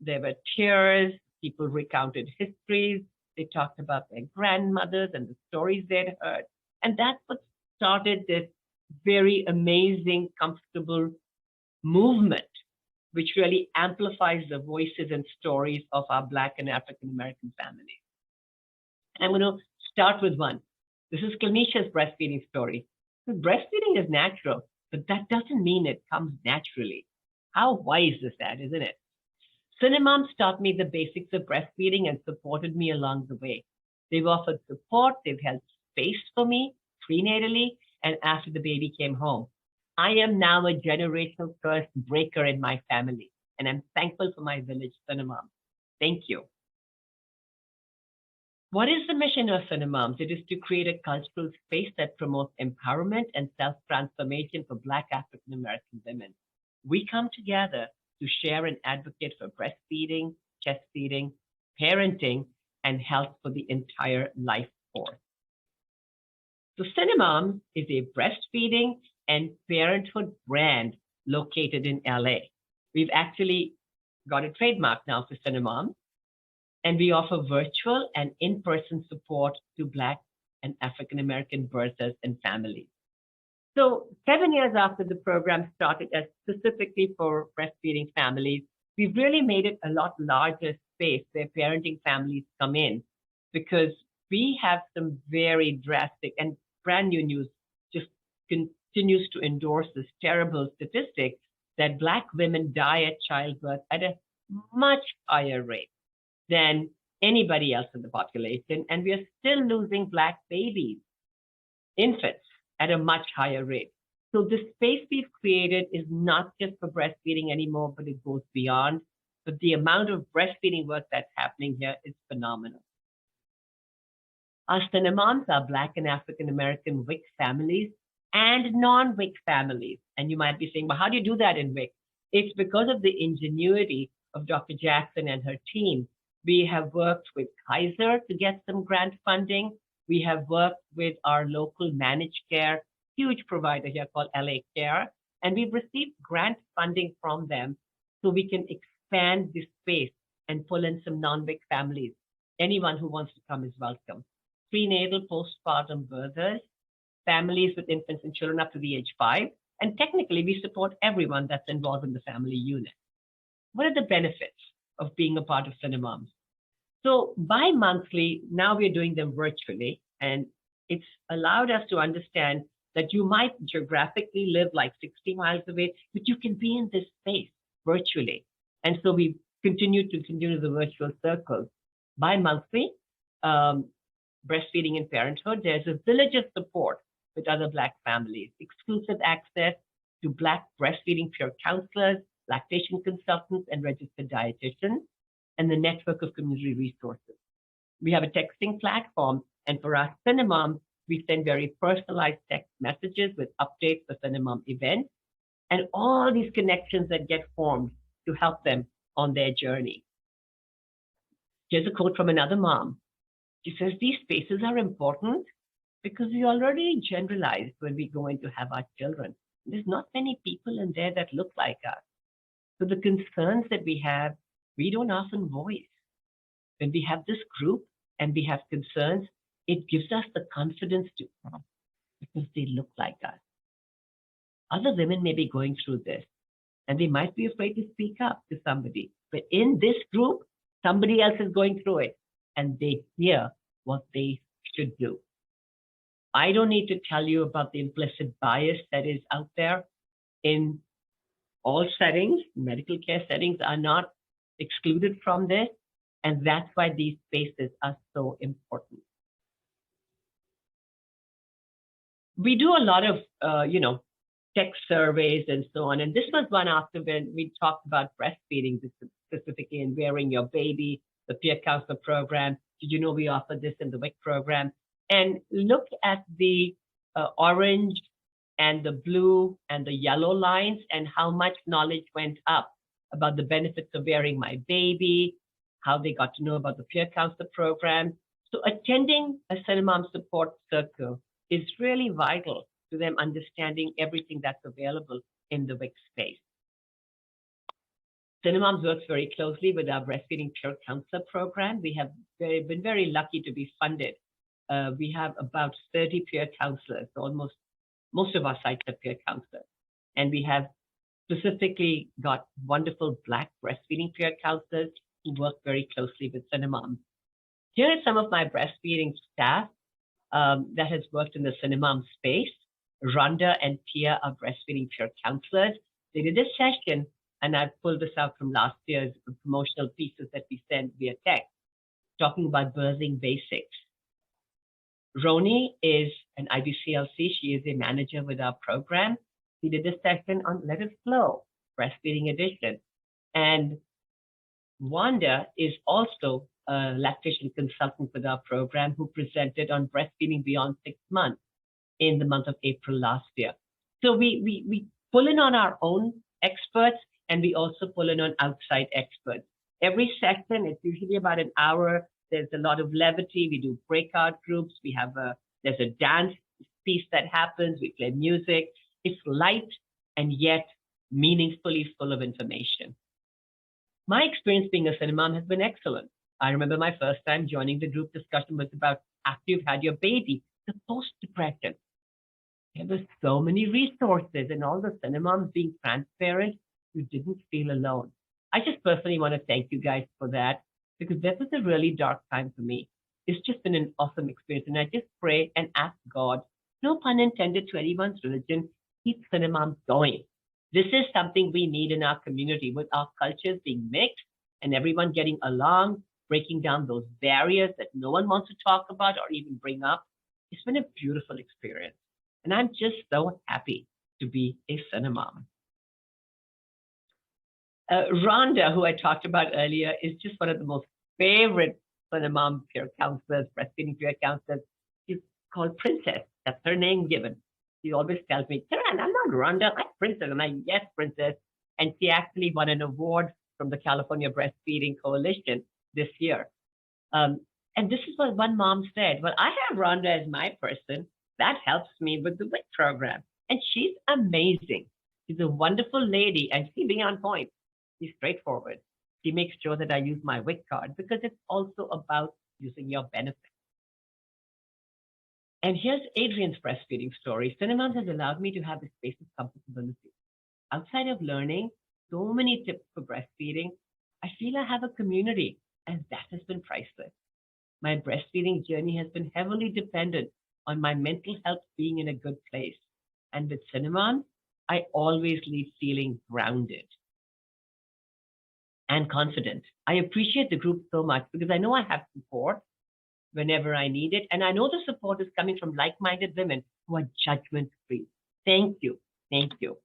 there were tears, people recounted histories, they talked about their grandmothers and the stories they'd heard. And that's what started this very amazing, comfortable movement, which really amplifies the voices and stories of our Black and African American families. And I'm going to start with one. This is Kilmisha's breastfeeding story. Breastfeeding is natural, but that doesn't mean it comes naturally. How wise is that, isn't it? Cinemoms taught me the basics of breastfeeding and supported me along the way. They've offered support, they've held space for me prenatally and after the baby came home. I am now a generational curse breaker in my family, and I'm thankful for my village Cinemoms. Thank you. What is the mission of Cinemoms? It is to create a cultural space that promotes empowerment and self-transformation for Black African American women. We come together to share and advocate for breastfeeding, chest feeding, parenting, and health for the entire life force. So Cinemoms is a breastfeeding and parenthood brand located in LA. We've actually got a trademark now for Cinemoms, and we offer virtual and in-person support to Black and African American birthers and families. So 7 years after the program started as specifically for breastfeeding families, we've really made it a lot larger space where parenting families come in, because we have some very drastic and brand new news just continues to endorse this terrible statistic that Black women die at childbirth at a much higher rate than anybody else in the population. And we are still losing Black babies, infants, at a much higher rate. So the space we've created is not just for breastfeeding anymore, but it goes beyond. But the amount of breastfeeding work that's happening here is phenomenal. Our cinemoms are Black and African American WIC families and non-WIC families. And you might be saying, well, how do you do that in WIC? It's because of the ingenuity of Dr. Jackson and her team. We have worked with Kaiser to get some grant funding. We have worked with our local managed care, huge provider here called LA Care, and we've received grant funding from them so we can expand this space and pull in some non-WIC families. Anyone who wants to come is welcome. Prenatal, postpartum birthers, families with infants and children up to the age 5, and technically we support everyone that's involved in the family unit. What are the benefits of being a part of Cinemoms? So bi-monthly, now we're doing them virtually, and it's allowed us to understand that you might geographically live like 60 miles away, but you can be in this space virtually. And so we continue the virtual circles. Bi-monthly, breastfeeding and parenthood, there's a village of support with other Black families, exclusive access to Black breastfeeding peer counselors, lactation consultants, and registered dietitians, and the network of community resources. We have a texting platform, and for our Cinemoms, we send very personalized text messages with updates for Cinemom events, and all these connections that get formed to help them on their journey. Here's a quote from another mom. She says, these spaces are important because we already generalized when we go in to have our children. There's not many people in there that look like us. So the concerns that we have, we don't often voice. When we have this group and we have concerns, it gives us the confidence to come because they look like us. Other women may be going through this and they might be afraid to speak up to somebody. But in this group, somebody else is going through it and they hear what they should do. I don't need to tell you about the implicit bias that is out there in all settings. Medical care settings are not excluded from this, and that's why these spaces are so important. We do a lot of, tech surveys and so on, and this was one after when we talked about breastfeeding specifically and wearing your baby, the peer counselor program. Did you know we offer this in the WIC program? And look at the orange and the blue and the yellow lines and how much knowledge went up about the benefits of wearing my baby, how they got to know about the peer counselor program. So attending a Cinemom support circle is really vital to them understanding everything that's available in the WIC space. Cinemoms works very closely with our breastfeeding peer counselor program. We have been very lucky to be funded. We have about 30 peer counselors, so most of our sites are peer counselors. And we have specifically got wonderful Black breastfeeding peer counselors who work very closely with Cinemoms. Here are some of my breastfeeding staff that has worked in the Cinemom space. Rhonda and Tia are breastfeeding peer counselors. They did a session, and I pulled this out from last year's promotional pieces that we sent via text, talking about birthing basics. Roni is an IBCLC. She is a manager with our program. She did a session on Let It Flow, Breastfeeding Edition. And Wanda is also a lactation consultant with our program who presented on breastfeeding beyond 6 months in the month of April last year. So we pull in on our own experts and we also pull in on outside experts. Every session, it's usually about an hour. There's a lot of levity. We do breakout groups. There's a dance piece that happens. We play music. It's light and yet meaningfully full of information. My experience being a Cinemom has been excellent. I remember my first time joining the group discussion was about after you've had your baby, the post-depression. There were so many resources and all the Cinemoms being transparent, you didn't feel alone. I just personally want to thank you guys for that, because that was a really dark time for me. It's just been an awesome experience. And I just pray and ask God no pun intended to anyone's religion, keep Cinemoms going. This is something we need in our community, with our cultures being mixed and everyone getting along, breaking down those barriers that no one wants to talk about or even bring up. It's been a beautiful experience. And I'm just so happy to be a Cinemom. Rhonda, who I talked about earlier, is just one of the most favorite Cinemom peer counselors, breastfeeding peer counselors. She's called Princess. That's her name given. She always tells me, Kiran, I'm not Rhonda, I'm Princess. And I'm, yes, Princess. And she actually won an award from the California Breastfeeding Coalition this year. And this is what one mom said. Well, I have Rhonda as my person. That helps me with the WIC program. And she's amazing. She's a wonderful lady, and she being on point. She's straightforward. She makes sure that I use my WIC card because it's also about using your benefit. And here's Adrian's breastfeeding story. Cinemoms has allowed me to have a space of comfortability. Outside of learning so many tips for breastfeeding, I feel I have a community, and that has been priceless. My breastfeeding journey has been heavily dependent on my mental health being in a good place. And with Cinemoms, I always leave feeling grounded and confident. I appreciate the group so much because I know I have support whenever I need it. And I know the support is coming from like-minded women who are judgment-free. Thank you. Thank you.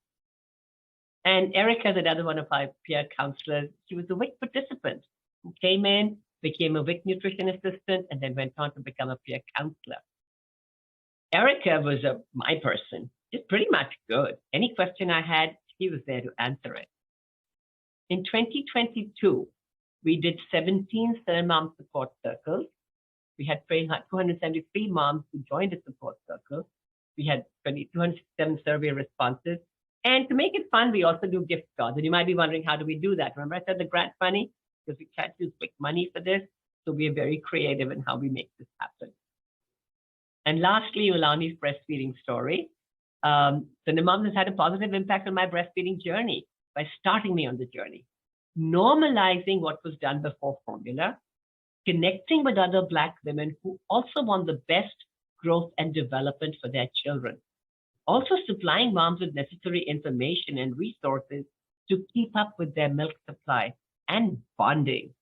And Erica is another one of our peer counselors. She was a WIC participant who came in, became a WIC nutrition assistant, and then went on to become a peer counselor. Erica was my person. She's pretty much good. Any question I had, she was there to answer it. In 2022, we did 17 Cinemom support circles. We had 273 moms who joined the support circle. We had 207 survey responses. And to make it fun, we also do gift cards. And you might be wondering, how do we do that? Remember I said the grant money? Because we can't use WIC money for this. So we are very creative in how we make this happen. And lastly, Ulani's breastfeeding story. Cinemoms has had a positive impact on my breastfeeding journey by starting me on the journey, normalizing what was done before formula, connecting with other Black women who also want the best growth and development for their children, also supplying moms with necessary information and resources to keep up with their milk supply, and bonding.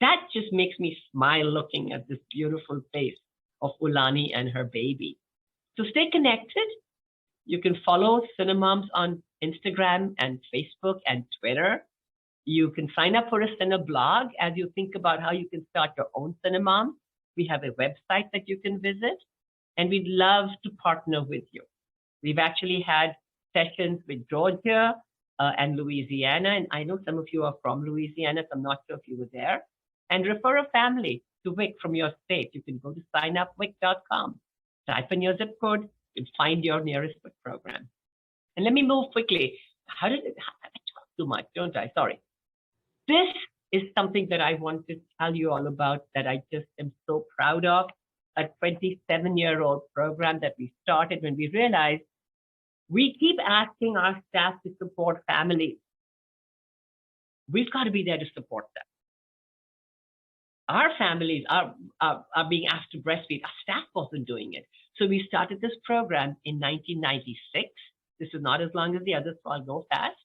That just makes me smile looking at this beautiful face of Ulani and her baby. So stay connected. You can follow Cinemoms on Instagram and Facebook and Twitter. You can sign up for a Cine blog as you think about how you can start your own Cinemom. We have a website that you can visit, and we'd love to partner with you. We've actually had sessions with Georgia and Louisiana, and I know some of you are from Louisiana, so I'm not sure if you were there. And refer a family to WIC from your state. You can go to signupwic.com, type in your zip code, and find your nearest WIC program. And let me move quickly. I talk too much, don't I? Sorry. This is something that I want to tell you all about that I just am so proud of. A 27-year-old program that we started when we realized we keep asking our staff to support families. We've got to be there to support them. Our families are being asked to breastfeed. Our staff wasn't doing it. So we started this program in 1996. This is not as long as the others, so I'll go fast.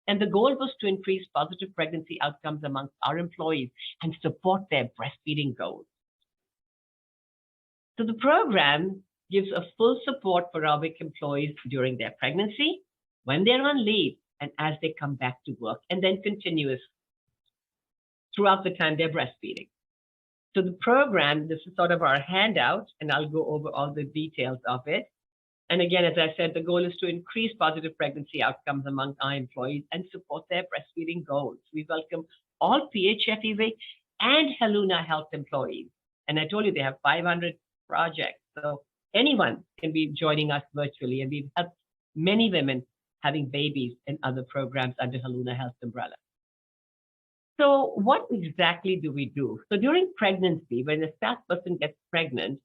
And the goal was to increase positive pregnancy outcomes amongst our employees and support their breastfeeding goals. So the program gives a full support for our WIC employees during their pregnancy, when they're on leave, and as they come back to work, and then continuous throughout the time they're breastfeeding. So the program, this is sort of our handout, and I'll go over all the details of it. And again, as I said, the goal is to increase positive pregnancy outcomes among our employees and support their breastfeeding goals. We welcome all PHFE WIC and Heluna Health employees. And I told you they have 500 projects. So anyone can be joining us virtually. And we've helped many women having babies in other programs under Heluna Health umbrella. So what exactly do we do? So during pregnancy, when a staff person gets pregnant,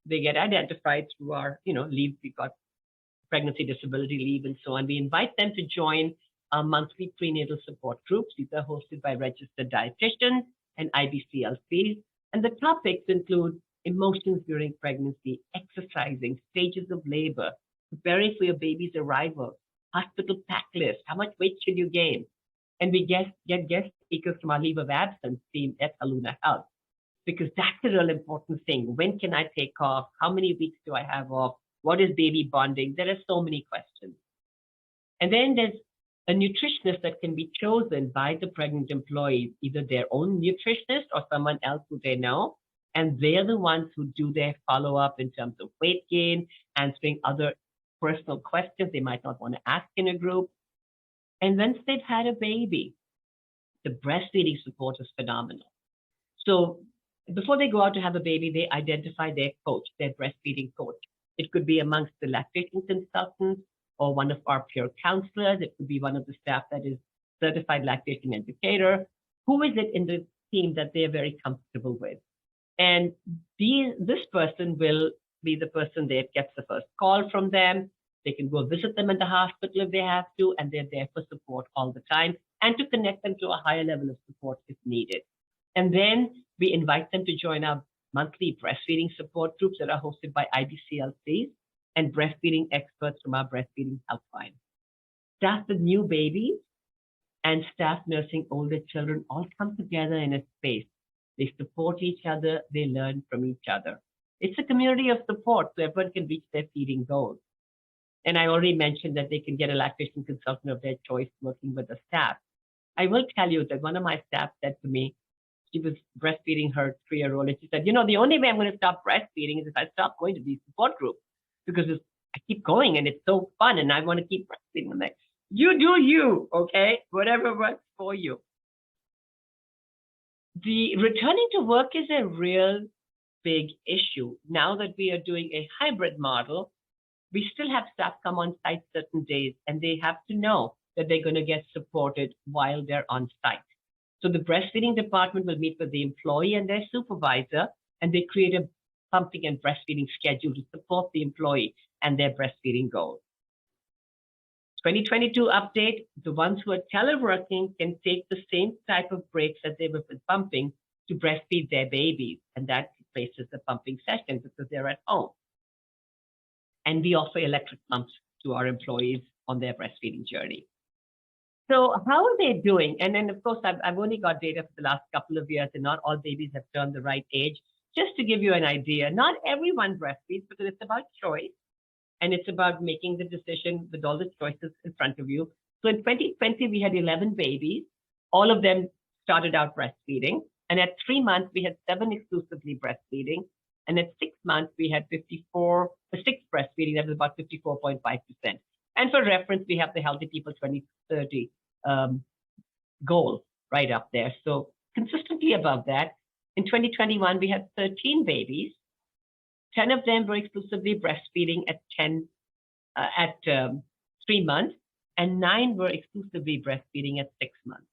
they get identified through our, leave. We've got pregnancy disability leave and so on. We invite them to join our monthly prenatal support groups. These are hosted by registered dietitians and IBCLCs. And the topics include emotions during pregnancy, exercising, stages of labor, preparing for your baby's arrival, hospital pack list, how much weight should you gain? And we get guest speakers from our leave of absence team at Heluna Health, because that's a real important thing. When can I take off? How many weeks do I have off? What is baby bonding? There are so many questions. And then there's a nutritionist that can be chosen by the pregnant employees, either their own nutritionist or someone else who they know. And they're the ones who do their follow-up in terms of weight gain, answering other personal questions they might not want to ask in a group. And once they've had a baby, the breastfeeding support is phenomenal. So before they go out to have a baby, they identify their coach, their breastfeeding coach. It could be amongst the lactation consultants or one of our peer counselors. It could be one of the staff that is certified lactation educator. Who is it in the team that they're very comfortable with? And this person will be the person that gets the first call from them. They can go visit them in the hospital if they have to, and they're there for support all the time and to connect them to a higher level of support if needed. And then we invite them to join our monthly breastfeeding support groups that are hosted by IBCLCs and breastfeeding experts from our breastfeeding helpline. Staff with new babies and staff nursing older children all come together in a space. They support each other, they learn from each other. It's a community of support so everyone can reach their feeding goals. And I already mentioned that they can get a lactation consultant of their choice working with the staff. I will tell you that one of my staff said to me, she was breastfeeding her 3-year-old, and she said, the only way I'm going to stop breastfeeding is if I stop going to these support groups, because I keep going and it's so fun and I want to keep breastfeeding. I'm like, you do you, okay? Whatever works for you. The returning to work is a real big issue. Now that we are doing a hybrid model, we still have staff come on site certain days, and they have to know that they're going to get supported while they're on site. So the breastfeeding department will meet with the employee and their supervisor, and they create a pumping and breastfeeding schedule to support the employee and their breastfeeding goals. 2022 update, the ones who are teleworking can take the same type of breaks that they were with pumping to breastfeed their babies, and that replaces the pumping session because they're at home. And we offer electric pumps to our employees on their breastfeeding journey. So how are they doing? And then, of course, I've only got data for the last couple of years, and not all babies have turned the right age. Just to give you an idea, not everyone breastfeeds because it's about choice, and it's about making the decision with all the choices in front of you. So in 2020, we had 11 babies. All of them started out breastfeeding. And at 3 months, we had 7 exclusively breastfeeding. And at 6 months, we had 6 breastfeeding. That was about 54.5%. And for reference, we have the Healthy People 2030 goal right up there. So consistently above that. In 2021, we had 13 babies. 10 of them were exclusively breastfeeding at 3 months, and 9 were exclusively breastfeeding at 6 months.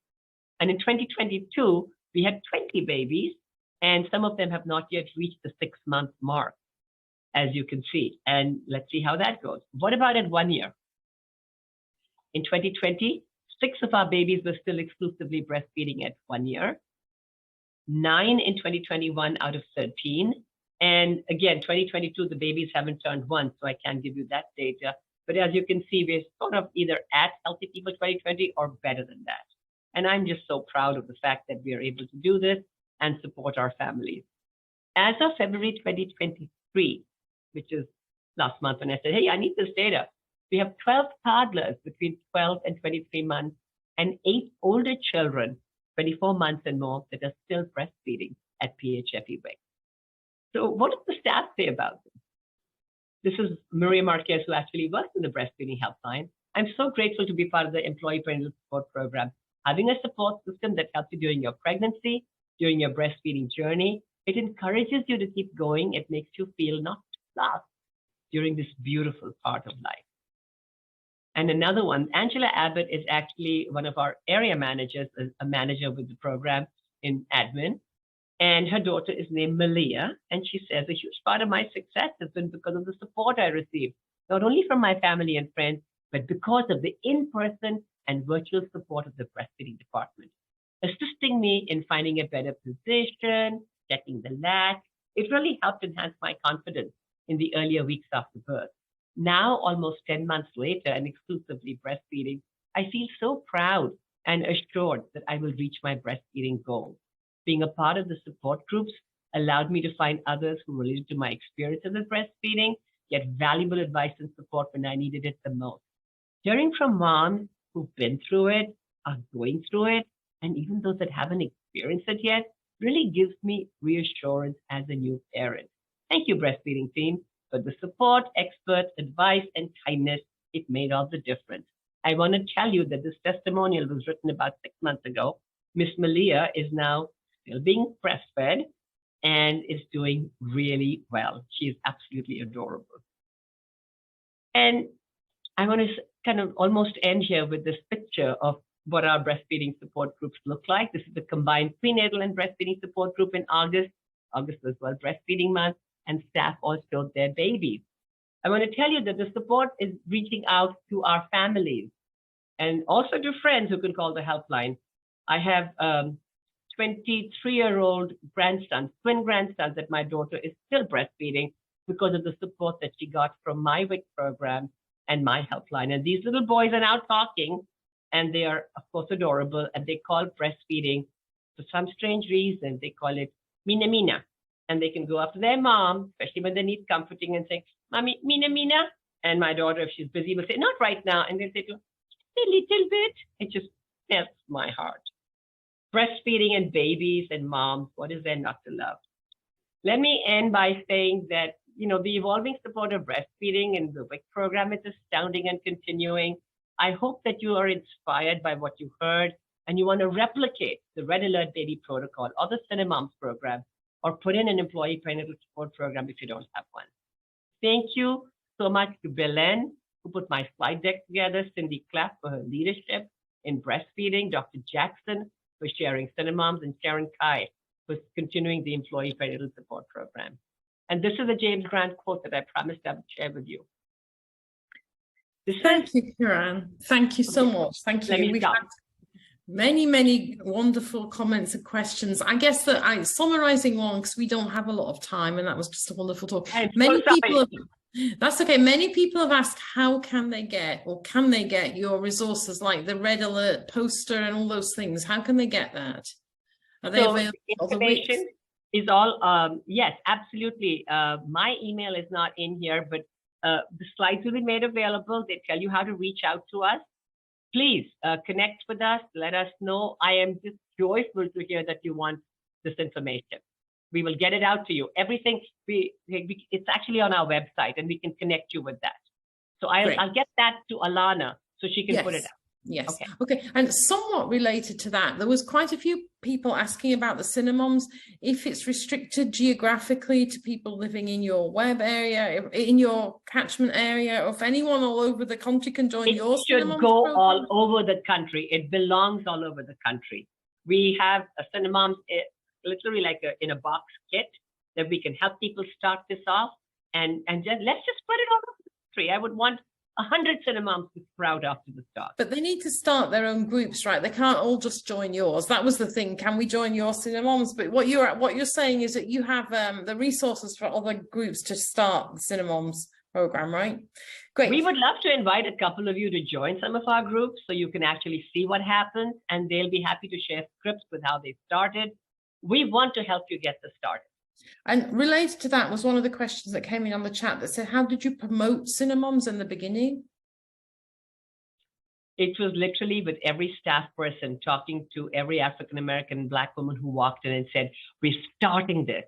And in 2022, we had 20 babies, and some of them have not yet reached the 6-month mark, as you can see. And let's see how that goes. What about at 1 year? In 2020, 6 of our babies were still exclusively breastfeeding at 1 year. 9 in 2021 out of 13. And again, 2022, the babies haven't turned 1, so I can't give you that data. But as you can see, we're sort of either at Healthy People 2020 or better than that. And I'm just so proud of the fact that we are able to do this and support our families. As of February 2023, which is last month when I said, hey, I need this data, we have 12 toddlers between 12 and 23 months and 8 older children, 24 months and more, that are still breastfeeding at PHFE WIC. So what does the staff say about this? This is Maria Marquez, who actually works in the breastfeeding helpline. I'm so grateful to be part of the Employee Parental Support Program. Having a support system that helps you during your pregnancy, during your breastfeeding journey, it encourages you to keep going. It makes you feel not lost during this beautiful part of life. And another one, Angela Abbott is actually one of our area managers, a manager with the program in admin. And her daughter is named Malia. And she says, a huge part of my success has been because of the support I received, not only from my family and friends, but because of the in-person and virtual support of the breastfeeding department, assisting me in finding a better position, checking the latch. it really helped enhance my confidence in the earlier weeks after birth. Now, almost 10 months later and exclusively breastfeeding, I feel so proud and assured that I will reach my breastfeeding goal. Being a part of the support groups allowed me to find others who related to my experiences with breastfeeding, get valuable advice and support when I needed it the most. Hearing from moms who've been through it, are going through it, and even those that haven't experienced it yet, really gives me reassurance as a new parent. Thank you, breastfeeding team, for the support, expert advice, and kindness. It made all the difference. I want to tell you that this testimonial was written about 6 months ago. Miss Malia is now still being breastfed and is doing really well. She is absolutely adorable. And I want to kind of almost end here with this picture of what our breastfeeding support groups look like. This is the combined prenatal and breastfeeding support group in August. August was World Breastfeeding Month, and staff all showed their babies. I want to tell you that the support is reaching out to our families and also to friends who can call the helpline. I have 23-year-old grandsons, twin grandsons, that my daughter is still breastfeeding because of the support that she got from my WIC program and my helpline. And these little boys are now talking, and they are, of course, adorable, and they call breastfeeding, for some strange reason, they call it Mina Mina. And they can go up to their mom, especially when they need comforting, and say, Mommy, Mina Mina. And my daughter, if she's busy, will say, not right now. And they'll say to her, a little bit. It just melts my heart. Breastfeeding and babies and moms, what is there not to love? Let me end by saying that, you know, the evolving support of breastfeeding and the WIC program is astounding and continuing. I hope that you are inspired by what you heard and you want to replicate the Red Alert Baby Protocol or the Cinemoms program, or put in an employee prenatal support program if you don't have one. Thank you so much to Belen, who put my slide deck together, Cindy Clapp for her leadership in breastfeeding, Dr. Jackson for sharing Cinemoms, and Sharon Kai for continuing the employee prenatal support program. And this is a James Grant quote that I promised I would share with you. Thank you, Kiran. Thank you so much. Thank you. We've had many wonderful comments and questions. I guess that I'm summarizing one because we don't have a lot of time, and that was just a wonderful talk. Many people have, that's okay. Many people have asked, how can they get, or can they get your resources like the Red Alert poster and all those things? How can they get that? Are they available? Information is all, yes, absolutely. My email is not in here, but the slides will be made available. They tell you how to reach out to us. Please connect with us. Let us know. I am just joyful to hear that you want this information. We will get it out to you. Everything, it's actually on our website, and we can connect you with that. So I'll get that to Alana so she can put it out. Yes. Okay. And somewhat related to that, there was quite a few people asking about the Cinemoms, if it's restricted geographically to people living in your web area, in your catchment area, or if anyone all over the country can join your Cinemoms program. It should go all over the country. It belongs all over the country. We have a Cinemoms, literally like in a box kit that we can help people start this off, and just let's just spread it all over the country. I would want 100 Cinemoms to sprout after the start. But they need to start their own groups, right? They can't all just join yours. That was the thing. Can we join your Cinemoms? But what you're saying is that you have the resources for other groups to start the Cinemoms program, right? Great. We would love to invite a couple of you to join some of our groups so you can actually see what happens, and they'll be happy to share scripts with how they started. We want to help you get this started. And related to that was one of the questions that came in on the chat that said, how did you promote Cinemoms in the beginning? It was literally with every staff person talking to every African-American Black woman who walked in and said, we're starting this.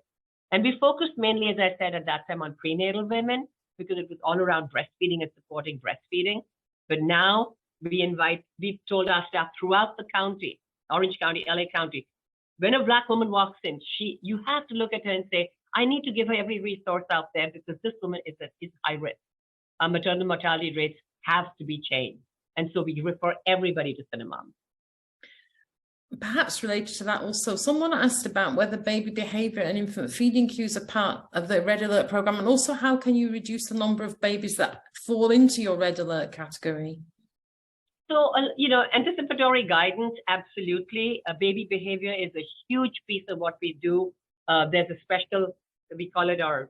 And we focused mainly, as I said at that time, on prenatal women, because it was all around breastfeeding and supporting breastfeeding. But now we've told our staff throughout the county, Orange County, LA County, when a Black woman walks in, you have to look at her and say, I need to give her every resource out there because this woman is high risk. Maternal mortality rates have to be changed. And so we refer everybody to Cinemoms. Perhaps related to that also, someone asked about whether baby behavior and infant feeding cues are part of the Red Alert program, and also how can you reduce the number of babies that fall into your Red Alert category? So, anticipatory guidance, absolutely. Baby behavior is a huge piece of what we do. There's a special We call it our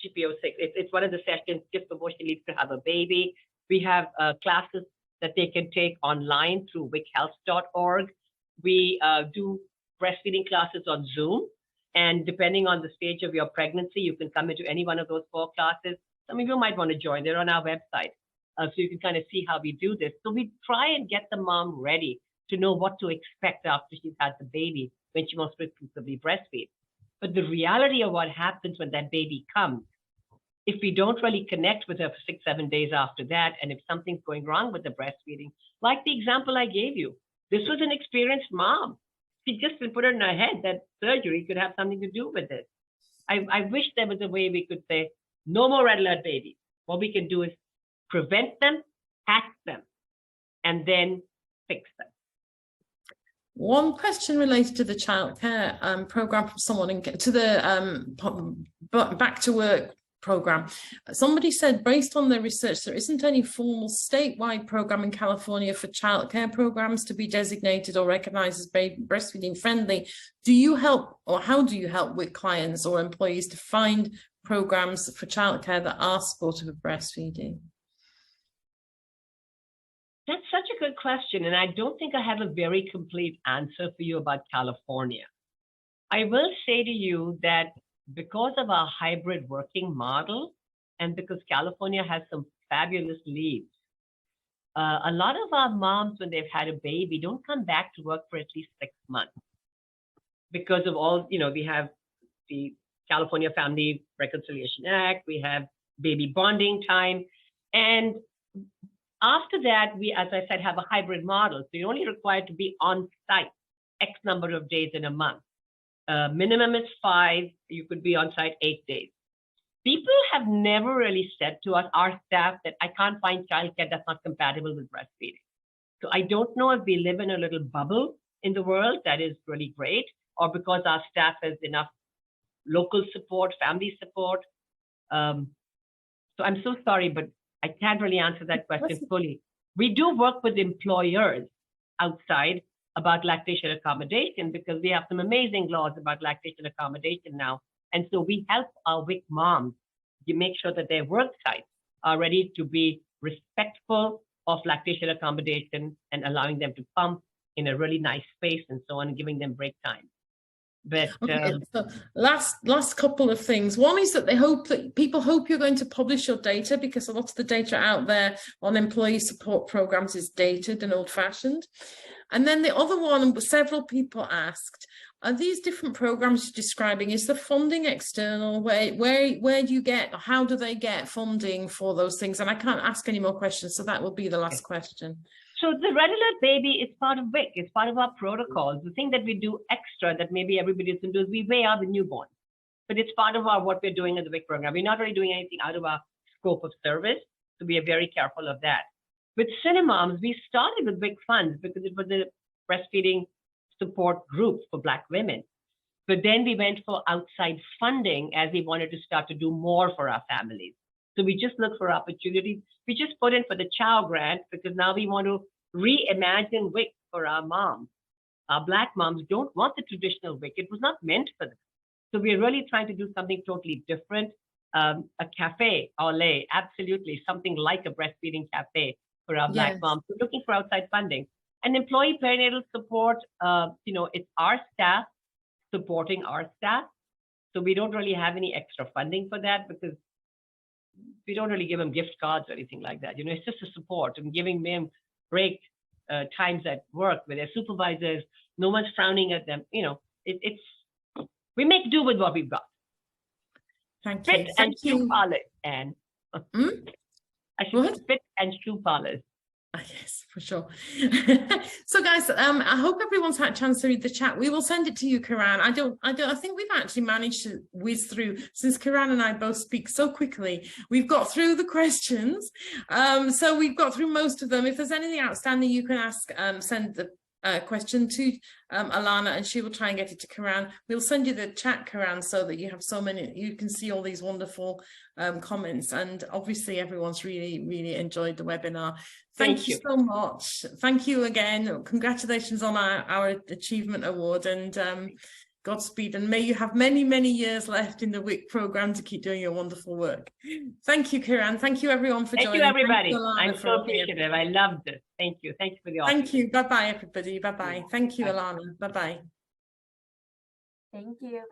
GPO6. It's one of the sessions just before she leaves to have a baby. We have classes that they can take online through wicchealth.org. We do breastfeeding classes on Zoom. And depending on the stage of your pregnancy, you can come into any one of those 4 classes. Some of you might want to join. They're on our website. So you can kind of see how we do this. So we try and get the mom ready to know what to expect after she's had the baby when she wants to exclusively breastfeed. But the reality of what happens when that baby comes, if we don't really connect with her for 6-7 days after that, and if something's going wrong with the breastfeeding, like the example I gave you, this was an experienced mom. She just put it in her head that surgery could have something to do with it. I wish there was a way we could say, no more red alert babies. What we can do is prevent them, catch them, and then fix them. One question related to the childcare program from someone to the back to work program. Somebody said, based on their research, there isn't any formal statewide program in California for childcare programs to be designated or recognized as breastfeeding friendly. Do you help, or how do you help with clients or employees to find programs for childcare that are supportive of breastfeeding? That's such a good question, and I don't think I have a very complete answer for you about California. I will say to you that because of our hybrid working model, and because California has some fabulous leaves, a lot of our moms, when they've had a baby, don't come back to work for at least 6 months because of all, we have the California Family Reconciliation Act, we have baby bonding time, and after that, we, as I said, have a hybrid model. So you're only required to be on site X number of days in a month. Minimum is 5. You could be on site 8 days. People have never really said to us, our staff, that I can't find childcare that's not compatible with breastfeeding. So I don't know if we live in a little bubble in the world that is really great, or because our staff has enough local support, family support. So I'm so sorry, but I can't really answer that question fully. We do work with employers outside about lactation accommodation because we have some amazing laws about lactation accommodation now. And so we help our WIC moms to make sure that their work sites are ready to be respectful of lactation accommodation and allowing them to pump in a really nice space and so on, and giving them break time. But okay, so last couple of things. One is that people hope you're going to publish your data, because a lot of the data out there on employee support programs is dated and old-fashioned. And then the other one, several people asked, are these different programs you're describing, is the funding external? Where do you get, how do they get funding for those things? And I can't ask any more questions, so that will be the last question. So the red alert baby is part of WIC. It's part of our protocols. The thing that we do extra that maybe everybody doesn't do is we weigh out the newborn. But it's part of what we're doing in the WIC program. We're not really doing anything out of our scope of service, so we are very careful of that. With Cinemoms, we started with WIC funds because it was a breastfeeding support group for Black women. But then we went for outside funding as we wanted to start to do more for our families. So we just look for opportunities. We just put in for the child grant because now we want to reimagine WIC for our moms. Our Black moms don't want the traditional WIC. It was not meant for them. So we're really trying to do something totally different. A cafe au lait, absolutely, something like a breastfeeding cafe for our Black moms. We're looking for outside funding. And employee perinatal support, it's our staff supporting our staff. So we don't really have any extra funding for that because we don't really give them gift cards or anything like that. It's just a support and giving them break times at work with their supervisors. No one's frowning at them. We make do with what we've got. Thank you. Fit and shoe polish, and I should say fit and shoe polish. Yes, for sure. So guys, I hope everyone's had a chance to read the chat. We will send it to you, Kiran. I think we've actually managed to whiz through, since Kiran and I both speak so quickly, we've got through the questions. So we've got through most of them. If there's anything outstanding, you can ask, send the question to Alana, and she will try and get it to Kiran. We'll send you the chat, Kiran, so that you have so many, you can see all these wonderful comments. And obviously everyone's really enjoyed the webinar. Thank you so much. Thank you again. Congratulations on our achievement award. And Godspeed, and may you have many, many years left in the WIC program to keep doing your wonderful work. Thank you, Kiran. Thank you, everyone, for joining. Thank you, everybody. Thank you, I'm for so appreciative. I loved it. Thank you. Thank you for the offer. Thank you. Bye-bye, everybody. Bye-bye. Thank you, Bye. Alana. Bye-bye. Thank you.